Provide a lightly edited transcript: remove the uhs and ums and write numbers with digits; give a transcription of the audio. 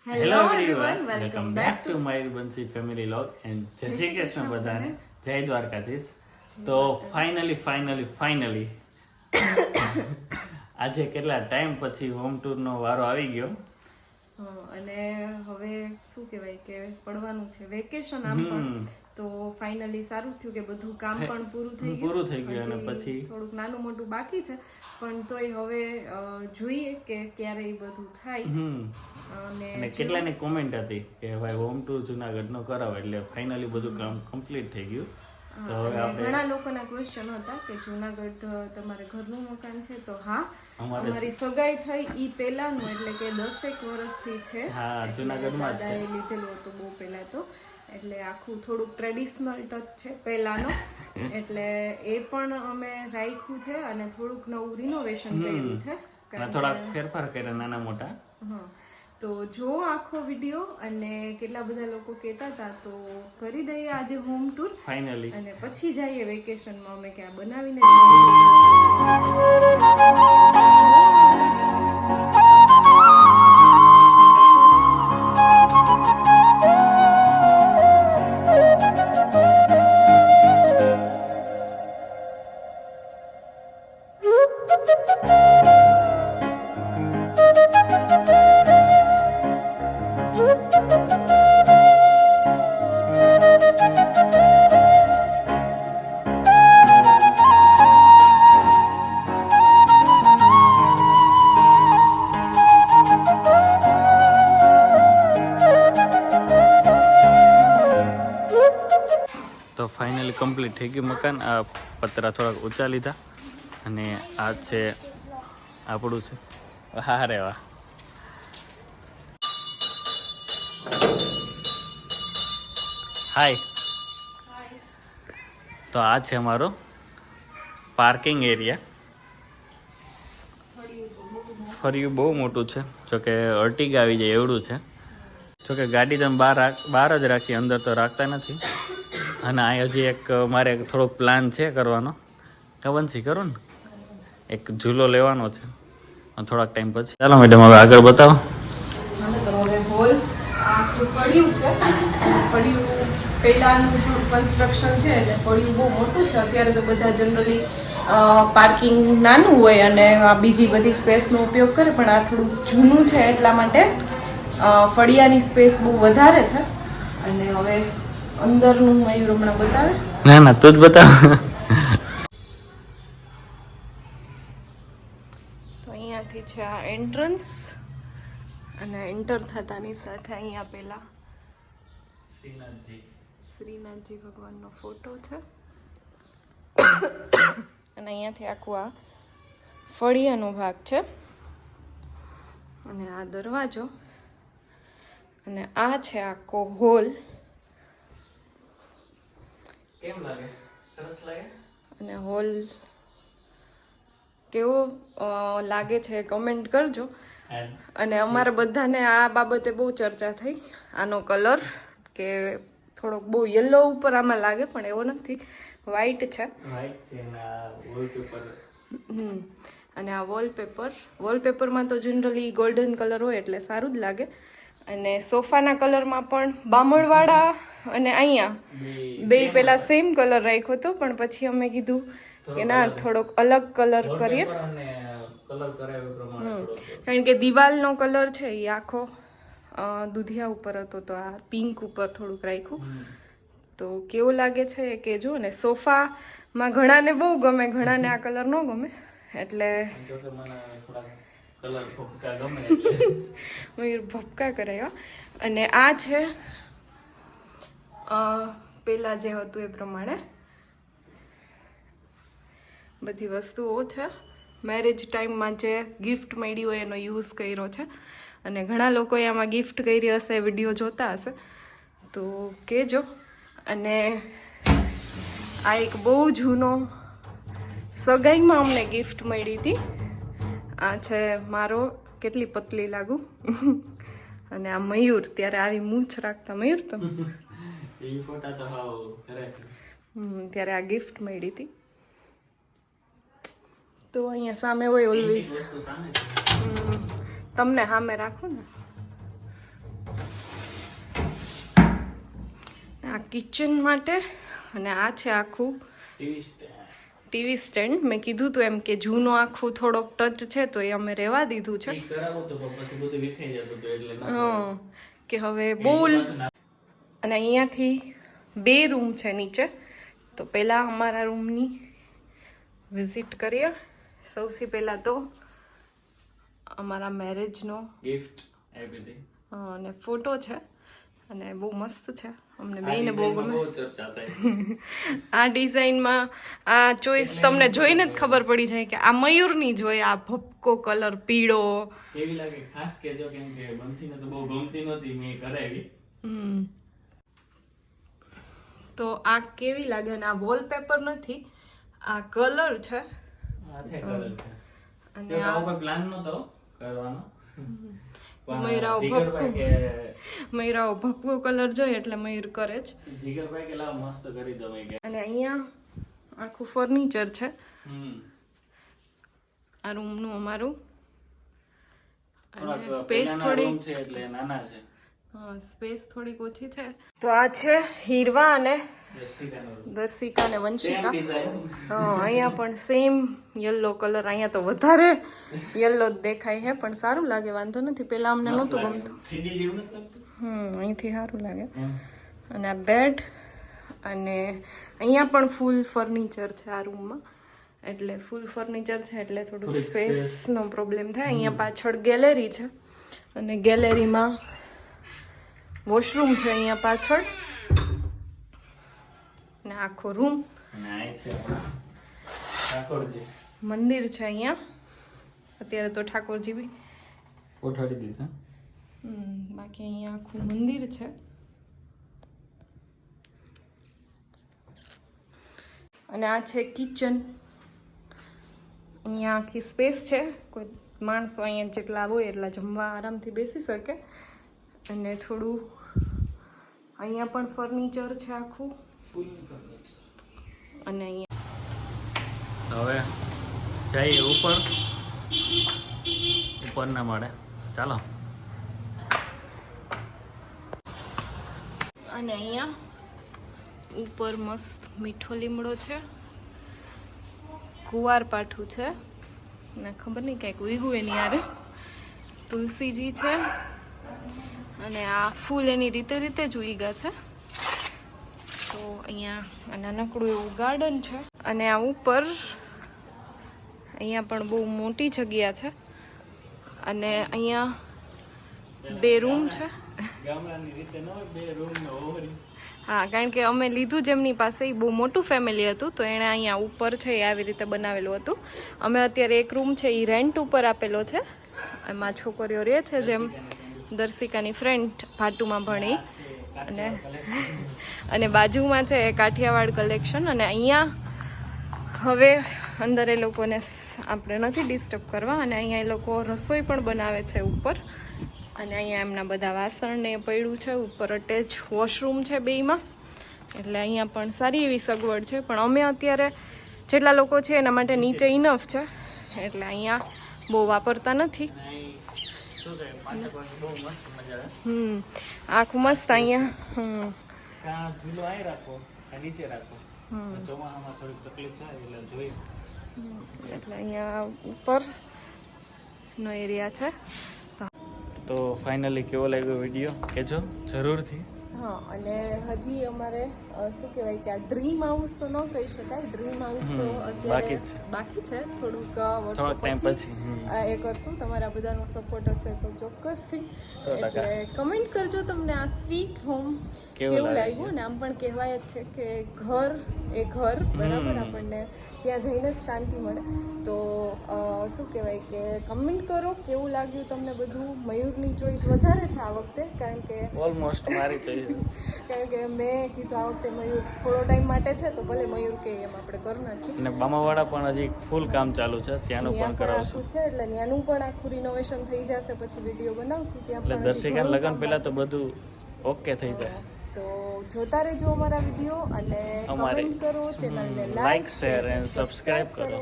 Hello everyone, welcome back to Mayurbanshi family vlog and જય શ્રી કૃષ્ણ બધાને, જય દ્વારકાધીશ. તો ફાઇનલી આજે કેટલા ટાઈમ પછી હોમ ટૂર નો વારો આવી ગયો. અને હવે શું કહેવાય કે પડવાનું છે વેકેશન. આમ પણ તો ફાઇનલી સારું થયું કે બધું કામ પણ પૂરું થઈ ગયું અને પછી થોડુંક નાનું મોટું બાકી છે, પણ તોય હવે જોઈએ કે ક્યારે એ બધું થાય. અને કેટલાની કોમેન્ટ હતી કે ભાઈ હોમ ટૂર જુનાગઢ નો કરાવો, એટલે ફાઇનલી બધું કામ કમ્પ્લીટ થઈ ગયું. તો હવે ઘણા લોકોના ક્વેશ્ચન હતા કે જુનાગઢ તમારે ઘરનું મકાન છે, તો હા, અમારી સગાઈ થઈ ઈ પહેલાનું, એટલે કે 10 વર્ષથી છે. હા, જુનાગઢમાં જ દાદાએ લીધેલું હતું બહુ પહેલા, તો એટલે આખું થોડુંક ટ્રેડિશનલ ટચ છે પહેલાનો, એટલે એ પણ અમે રાખ્યું છે અને થોડુંક નવું રિનોવેશન કર્યું છે, થોડાક ફેરફાર કર્યા નાના મોટા. હા, તો જો આખો વિડીયો, અને કેટલા બધા લોકો કહેતા હતા તો કરી દઈએ આજે હોમ ટૂર ફાઇનલી, અને પછી જઈએ વેકેશનમાં અમે ક્યાં બનાવીને. તો ફાઇનલી કમ્પ્લીટ થઈ ગયું મકાન. આ પતરા થોડાક ઊંચા લીધા અને આ છે આપણું છે. વાહ રે વાહ. હાય. તો આ છે અમારો પાર્કિંગ એરિયા. ફર્યું બહુ મોટું છે, જોકે અર્ટિગા આવી જાય એવડું છે. જોકે ગાડી તમે બહાર જ રાખી, અંદર તો રાખતા નથી. અને આ હજી એક મારે થોડોક પ્લાન છે કરવાનો. કવનસી કરું ને, એક ઝૂલો લેવાનો છે થોડાક ટાઈમ પછી. ચાલો મેડમ, હવે આગળ બતાવો. હોલ આખું ફળિયું છે. ફળિયું પહેલાનું કન્સ્ટ્રક્શન છે, એટલે ફળિયું બહુ મોટું છે. અત્યારે તો બધા જનરલી પાર્કિંગ નાનું હોય અને આ બીજી બધી સ્પેસનો ઉપયોગ કરે, પણ આ થોડું જૂનું છે એટલા માટે ફળિયાની સ્પેસ બહુ વધારે છે. અને હવે અંદરનું મયુર હમણાં બતાવે. ના તું જ બતાવ. તો અહીંયાથી છે આ એન્ટ્રન્સ, અને એન્ટર થતાની સાથે અહીંયા પેલા શ્રીનાથજી ભગવાનનો ફોટો છે. અને અહીંયાથી આખું આ ફળિયાનો ભાગ છે, અને આ દરવાજો, અને આ છે આખો હોલ. કેમ લાગે? સરસ લાગે? અને હોલ કેવો લાગે છે કમેન્ટ કરજો. અને અમારા બધાને આ બાબતે બહુ ચર્ચા થઈ, આનો કલર કે થોડોક બહુ યલો ઉપર આમાં લાગે, પણ એવો નથી, વ્હાઈટ છે. અને આ વોલપેપરમાં તો જનરલી ગોલ્ડન કલર હોય એટલે સારું જ લાગે. અને સોફાના કલરમાં પણ બામણવાળા અને અહીંયા બે પેલા સેમ કલર રાખ્યો હતો, પણ પછી અમે કીધું કે ના, થોડોક અલગ કલર કરીએ. કારણ કે દિવાલનો કલર છે એ આખો દુધિયા ઉપર હતો, તો આ પિંક ઉપર થોડુંક રાખ્યું. તો કેવું લાગે છે કે જો ને, સોફામાં ઘણાને બહુ ગમે, ઘણાને આ કલર ન ગમે, એટલે મયુર ભપકા કરે. અને આ છે પેલા જે હતું એ પ્રમાણે બધી વસ્તુઓ છે. મેરેજ ટાઈમમાં જે ગિફ્ટ મળી હોય એનો યુઝ કર્યો છે, અને ઘણા લોકોએ આમાં ગિફ્ટ કરી હશે, વિડીયો જોતા હશે તો કહેજો. અને આ એક બહુ જૂનો સગાઈમાં અમને ગિફ્ટ મળી હતી. આ છે મારો, કેટલી પતલી લાગુ. અને આ મયુર, ત્યારે આવી મૂછ રાખતા મયુર તો ત્યારે આ ગિફ્ટ મળી હતી. તો અહીંયા સામે હોય ઓલવેઝ, તમને સામે રાખો ને. કિચન માટે અને આ છે આખું ટીવી સ્ટેન્ડ. મેં કીધું હતું એમ કે જૂનો આખું થોડોક ટચ છે તો એ અમે રહેવા દીધું છે. કે હવે બોલ. અને અહીંયાથી 2 રૂમ છે નીચે. તો પહેલાં અમારા રૂમની વિઝિટ કરીએ. સૌથી પહેલાં તો અમારા મેરેજનો ગિફ્ટ એવરીથિંગ અને ફોટો છે અને બહુ મસ્ત છે. અમને બેયને બહુ ગમે. આ ડિઝાઇનમાં આ ચોઈસ તમને જોઈને જ ખબર પડી જાય કે આ મયુરની જ હોય. આ ભપકો કલર પીળો કેવી લાગે ખાસ કહેજો, કેમ કે બંસીને તો બહુ ગમતી નહોતી, મેં કરાવી. તો આ કેવી લાગે? અને આ વોલપેપર નથી, આ કલર છે. અને આ કોઈ પ્લાન નતો કરવાનો. મયુરાઓ ભપકો કલર જોઈએ એટલે મયુર કરે જ. જીગરભાઈ કે લાવ મસ્ત કરી દો મેં. અને અહીંયા આખું ફર્નિચર છે. આ રૂમનું અમારું સ્પેસ થોડી છે એટલે નાના છે. સ્પેસ થોડીક ઓછી છે. તો આ છે હીરવા અને દર્શિકા અને વંશિકા. અહીંયા પણ સેમ યલો કલર. અહીંયા તો વધારે યલો જ દેખાય છે પણ સારું લાગે, વાંધો નથી. પેલા અમને નહોતું ગમતું. અહીંથી સારું લાગે. અને આ બેડ અને અહીંયા પણ ફૂલ ફર્નિચર છે આ રૂમમાં. એટલે ફૂલ ફર્નિચર છે એટલે થોડુંક સ્પેસનો પ્રોબ્લેમ થાય. અહીંયા પાછળ ગેલેરી છે અને ગેલેરીમાં વોશરૂમ છે અહીંયા પાછળ. અને આખો રૂમ મંદિર છે અહીંયા. અત્યારે તો ઠાકોરજી બી કોઠાડી દીધા. બાકી અહીંયા આખું મંદિર છે. અને આ છે કિચન. અહીંયા આખી સ્પેસ છે. કોઈ માણસો અહીંયા જેટલા હોય એટલા જમવા આરામથી બેસી શકે. અને થોડું અહીંયા પણ ફર્નિચર છે આખું. અને અહીંયા હવે જઈએ ઉપરના માળે. ચાલો. અને અહીંયા ઉપર મસ્ત મીઠો લીમડો છે, કુવાર પાઠું છે ને ખબર નહીં કંઈક ઉગ્યું એની યારે, તુલસીજી છે અને આ ફૂલ એની રીતે રીતે જ ઉગ્યા છે. તો અહીંયા નાનકડું એવું ગાર્ડન છે. અને આ ઉપર અહીંયા પણ બહુ મોટી જગ્યા છે. અને અહીંયા 2 રૂમ છે. હા, કારણ કે અમે લીધું જેમની પાસે એ બહુ મોટું ફેમિલી હતું તો એણે અહીંયા ઉપર છે એ આવી રીતે બનાવેલું હતું. અમે અત્યારે 1 રૂમ છે એ રેન્ટ ઉપર આપેલો છે. એમાં છોકરીઓ રહે છે, જેમ દર્શિકાની ફ્રેન્ડ ભાટુમાં ભણી. અને બાજુમાં છે કાઠિયાવાડ કલેક્શન. અને અહીંયા હવે અંદર એ લોકોને આપણે નથી ડિસ્ટર્બ કરવા. અને અહીંયા એ લોકો રસોઈ પણ બનાવે છે ઉપર. અને અહીંયા એમના બધા વાસણ ને પડ્યું છે. ઉપર અટેચ વોશરૂમ છે બેયમાં. એટલે અહીંયા પણ સારી એવી સગવડ છે. પણ અમે અત્યારે જેટલા લોકો છે એના માટે નીચે ઇનફ છે એટલે અહીંયા બહુ વાપરતા નથી. આખું મસ્ત અહીંયા એટલે અહીંયા ઉપરનો એરિયા છે. તો ફાઇનલી કેવો લાગ્યો વિડીયો કહેજો જરૂરથી. હા, અને હજી અમારે શું કહેવાય કે આ ડ્રીમ હાઉસ તો ન કહી શકાય. ડ્રીમ હાઉસ તો અત્યારે બાકી છે. થોડુંક વર્ષો પછી એ કરશું. તમારા બધાનો સપોર્ટ હશે તો ચોક્કસથી. એટલે કમેન્ટ કરજો તમને આ સ્વીટ હોમ કેવું લાગ્યું. અને આમ પણ કહેવાય જ છે કે ઘર એ ઘર બરાબર, આપણને ત્યાં જઈને જ શાંતિ મળે. તો શું કહેવાય કે કમેન્ટ કરો કેવું લાગ્યું તમને બધું. મયુરની ચોઈસ વધારે છે આ વખતે, કારણ કે ઓલમોસ્ટ મારી ચોઈસ, કારણ કે મેં કીધું આ વખતે મયુર થોડો ટાઈમ માટે છે તો ભલે મયુર કે એમ આપણે કરી નાખીએ. અને બામાવાળા પણ હજી ફૂલ કામ ચાલુ છે, ત્યાંનું પણ કરાવશું છે. એટલે ત્યાંનું પણ આખું રિનોવેશન થઈ જશે, પછી વિડીયો બનાવશું. ત્યાં એટલે દર્શિકા લગન પહેલા તો બધું ઓકે થઈ જાય. તો જોતા રહેજો અમારા વિડીયો અને કમેન્ટ કરો, ચેનલને લાઈક, શેર અને સબસ્ક્રાઇબ કરો.